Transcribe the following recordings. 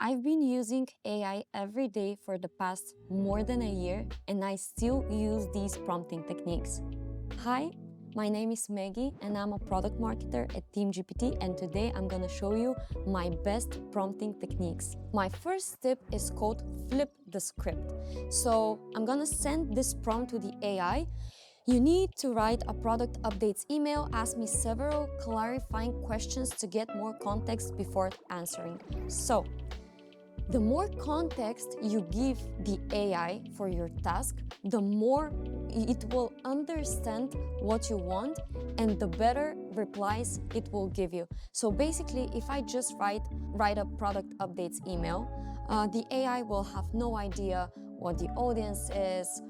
I've been using AI every day for the past more than a year, and I still use these prompting techniques. Hi, my name is Meggie, and I'm a product marketer at team-gpt, and today I'm gonna show you my best prompting techniques. My first tip is called flip the script. So I'm gonna send this prompt to the AI. You need to write a product updates email, ask me several clarifying questions to get more context before answering. So, the more context you give the AI for your task, the more it will understand what you want and the better replies it will give you. So basically, if I just write a product updates email, the AI will have no idea what the audience is,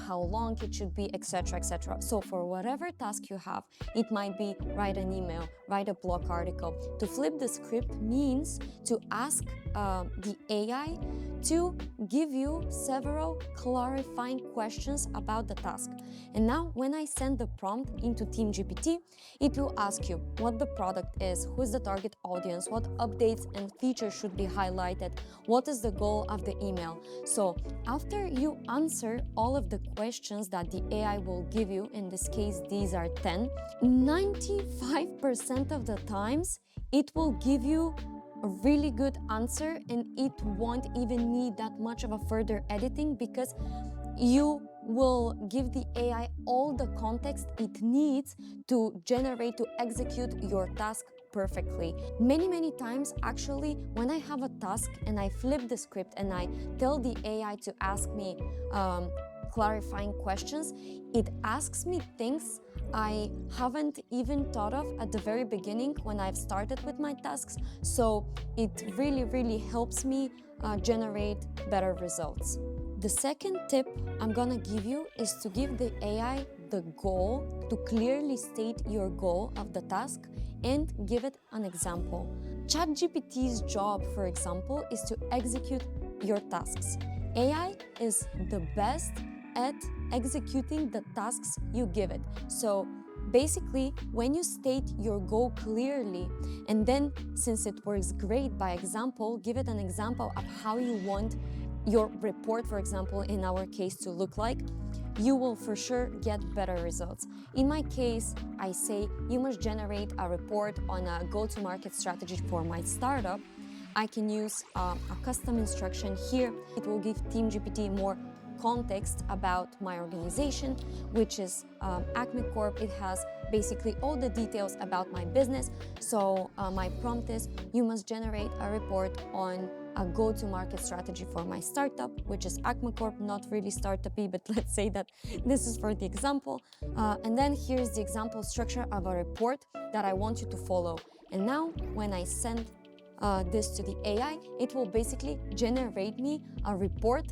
how long it should be, etc., etc. So for whatever task you have, it might be write an email, write a blog article. To flip the script means to ask the AI to give you several clarifying questions about the task. And now when I send the prompt into team-gpt, it will ask you what the product is, who is the target audience, what updates and features should be highlighted, what is the goal of the email. So after you answer all of the questions that the AI will give you, in this case these are 10, 95% of the times it will give you a really good answer, and it won't even need that much of a further editing because you will give the AI all the context it needs to execute your task perfectly. Many times, actually, when I have a task and I flip the script and I tell the AI to ask me clarifying questions, it asks me things I haven't even thought of at the very beginning when I've started with my tasks. So it really helps me generate better results. The second tip I'm gonna give you is to give the AI the goal, to clearly state your goal of the task and give it an example. chat-gpt's job, for example, is to execute your tasks. AI is the best at executing the tasks you give it. So basically, when you state your goal clearly, and then since it works great by example, give it an example of how you want your report, for example, in our case, to look like, you will for sure get better results. In my case, I say you must generate a report on a go-to-market strategy for my startup. I can use a custom instruction here. It will give team-gpt more context about my organization, which is Acme Corp. It has basically all the details about my business. So my prompt is, you must generate a report on a go-to-market strategy for my startup, which is Acme Corp, not really startup-y, but let's say that this is for the example. And then here's the example structure of a report that I want you to follow. And now when I send this to the AI, it will basically generate me a report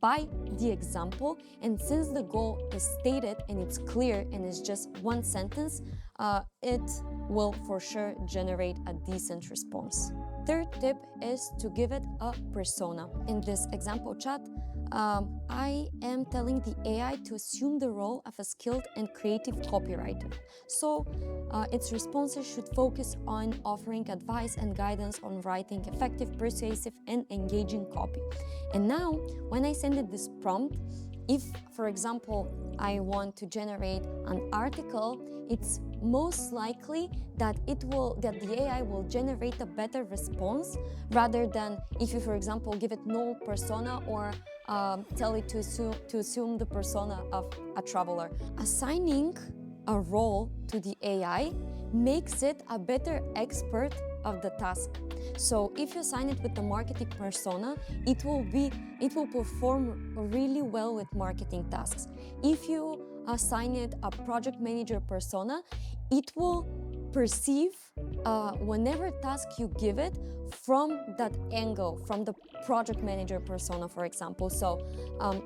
by the example, and since the goal is stated and it's clear and it's just one sentence, it will for sure generate a decent response. Third tip is to give it a persona. In this example chat, I am telling the AI to assume the role of a skilled and creative copywriter. So its responses should focus on offering advice and guidance on writing effective, persuasive, and engaging copy. And now, when I send it this prompt, if, for example, I want to generate an article, it's most likely that the AI will generate a better response rather than if you, for example, give it no persona or tell it to assume the persona of a traveler. Assigning a role to the AI makes it a better expert of the task. So if you assign it with the marketing persona, it will perform really well with marketing tasks. If you assign it a project manager persona, it will perceive whenever task you give it from that angle, from the project manager persona, for example. So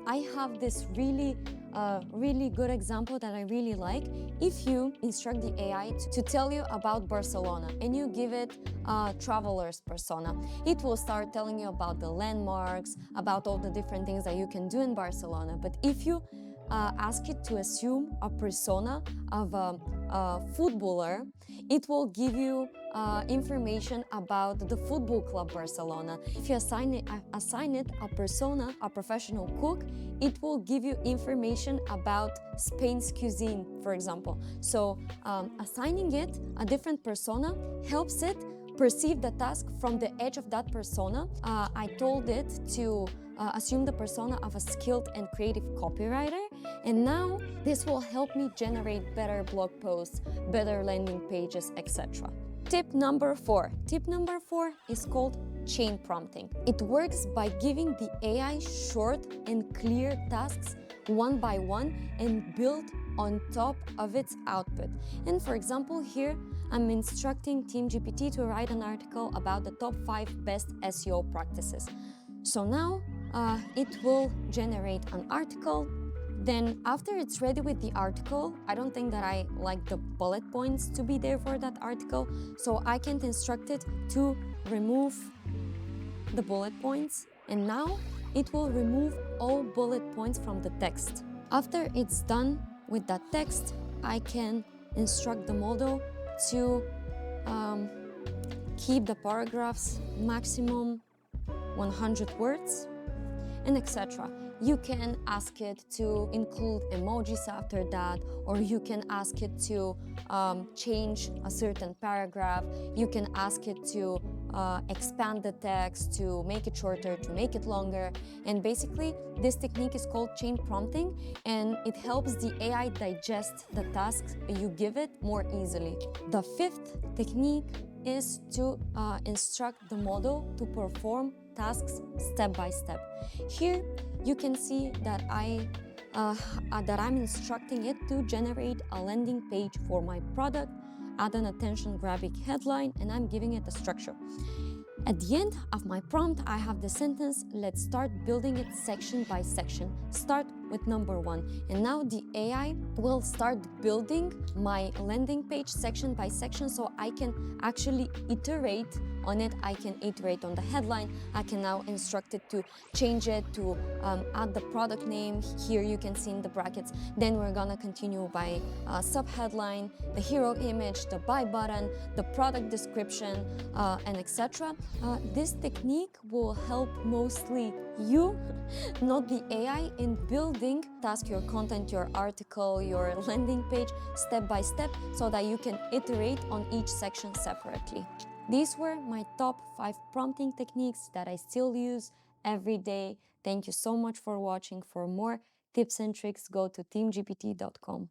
I have this really good example that I really like. If you instruct the AI to tell you about Barcelona and you give it a traveler's persona, it will start telling you about the landmarks, about all the different things that you can do in Barcelona. But if you ask it to assume a persona of a footballer, it will give you information about the football club Barcelona. If you assign it a persona, a professional cook, it will give you information about Spain's cuisine, for example. So assigning it a different persona helps it perceive the task from the edge of that persona. I told it to assume the persona of a skilled and creative copywriter, and now this will help me generate better blog posts, better landing pages, etc. Tip number 4. Tip number 4 is called chain prompting. It works by giving the AI short and clear tasks one by one and build on top of its output. And for example, here I'm instructing team-gpt to write an article about the top 5 best SEO practices. So now it will generate an article. Then after it's ready with the article, I don't think that I like the bullet points to be there for that article, so I can instruct it to remove the bullet points, and now it will remove all bullet points from the text. After it's done with that text, I can instruct the model to keep the paragraphs maximum 100 words, and etc. You can ask it to include emojis after that, or you can ask it to change a certain paragraph. You can ask it to expand the text, to make it shorter, to make it longer. And basically, this technique is called chain prompting, and it helps the AI digest the tasks you give it more easily. The 5th technique is to instruct the model to perform tasks step by step. Here you can see that I'm instructing it to generate a landing page for my product, add an attention-grabbing headline, and I'm giving it a structure. At the end of my prompt, I have the sentence, let's start building it section by section. Start with number 1. And now the AI will start building my landing page section by section, so I can actually iterate on it. I can iterate on the headline. I can now instruct it to change it, to add the product name. Here you can see in the brackets. Then we're gonna continue by sub-headline, the hero image, the buy button, the product description, and etc. This technique will help mostly you, not the AI, in building your content, your article, your landing page step by step, so that you can iterate on each section separately. These were my top 5 prompting techniques that I still use every day. Thank you so much for watching. For more tips and tricks, go to team-gpt.com.